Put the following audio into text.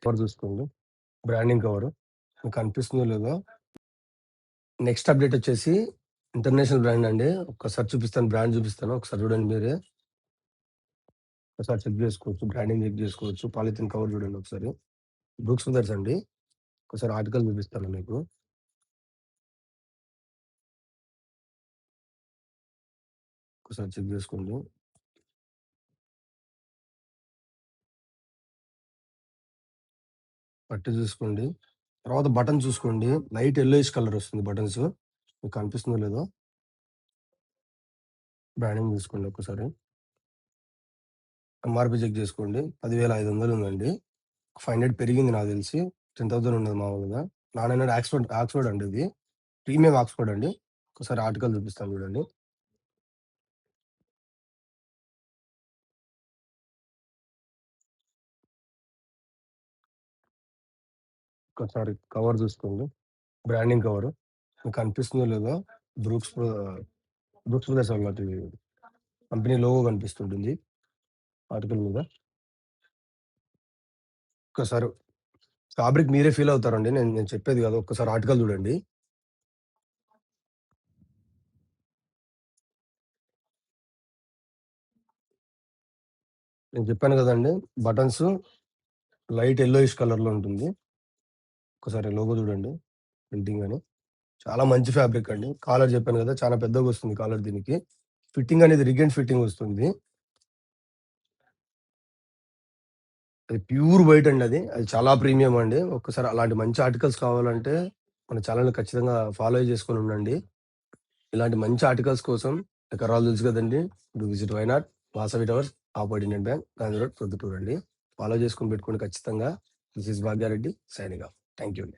Cover చూసుకోండి. Branding cover. మీకు కనిపిస్తుందో లేదో. నెక్స్ట్ అప్డేట్ వచ్చేసి ఇంటర్నేషనల్ బ్రాండ్ అండి. ఒక్కసారి చూపిస్తాను, బ్రాండ్ చూపిస్తాను. ఒకసారి చూడండి మీరే. ఒకసారి చెక్ చేసుకోవచ్చు. బ్రాండింగ్ చెక్ చేసుకోవచ్చు. పాలిథిన్ కవర్ చూడండి ఒకసారి. బ్రూక్స్ బ్రదర్స్ అండి. ఒకసారి ఆర్టికల్ చూపిస్తాను మీకు. ఒకసారి చెక్ చేసుకోండి. పట్టు చూసుకోండి. తర్వాత బటన్ చూసుకోండి. లైట్ యెల్లోయిష్ కలర్ వస్తుంది బటన్స్. మీకు కనిపిస్తుందో లేదో. బ్రాండింగ్ చూసుకోండి ఒక్కసారి. ఎంఆర్‌పీ చెక్ చేసుకోండి. 10,500 ఉందండి. 500 పెరిగింది నాకు తెలిసి. 10,000 ఉండేది మామూలుగా. 900 ఆక్స్‌ఫర్డ్ అండి ఇది. ప్రీమియం ఆక్స్‌ఫర్డ్ అండి. ఒకసారి ఆర్టికల్ చూపిస్తాను చూడండి. ఒకసారి కవర్ చూసుకోండి. Branding cover. మీకు కనిపిస్తుందో లేదో. బ్రూక్స్ బ్రూక్స్ బ్రదర్స్ వాళ్ళది కంపెనీ లోగో కనిపిస్తుంటుంది ఆర్టికల్ మీద. ఒక్కసారి ఫ్యాబ్రిక్ మీరే ఫీల్ అవుతారండి. నేను నేను చెప్పేది కాదు. ఒక్కసారి ఆర్టికల్ చూడండి. నేను చెప్పాను కదండీ! బటన్స్ లైట్ యెల్లోయిష్ కలర్‌లో ఉంటుంది. ఒకసారి లోగో చూడండి. ప్రింటింగ్ అని. చాలా మంచి ఫ్యాబ్రిక్ అండి. కాలర్ చెప్పాను కదా! చాలా పెద్దగొస్తుంది కాలర్ దీనికి. ఫిట్టింగ్ అనేది రిగ్ అండ్ ఫిట్టింగ్ వస్తుంది. అది ప్యూర్ వైట్ అండి అది. అది చాలా ప్రీమియం అండి. ఒక్కసారి అలాంటి మంచి ఆర్టికల్స్ కావాలంటే మన ఛానెల్‌ని ఖచ్చితంగా ఫాలో చేసుకొని ఉండండి. ఇలాంటి మంచి ఆర్టికల్స్ కోసం ఎకరాలు తెలుసు కదండీ! Do visit why not Vasavi towers opposite Indian bank Gandhi road Proddatur అండి. ఫాలో చేసుకొని పెట్టుకోండి ఖచ్చితంగా. This is Bhagya Reddy signing off. Thank you అండి.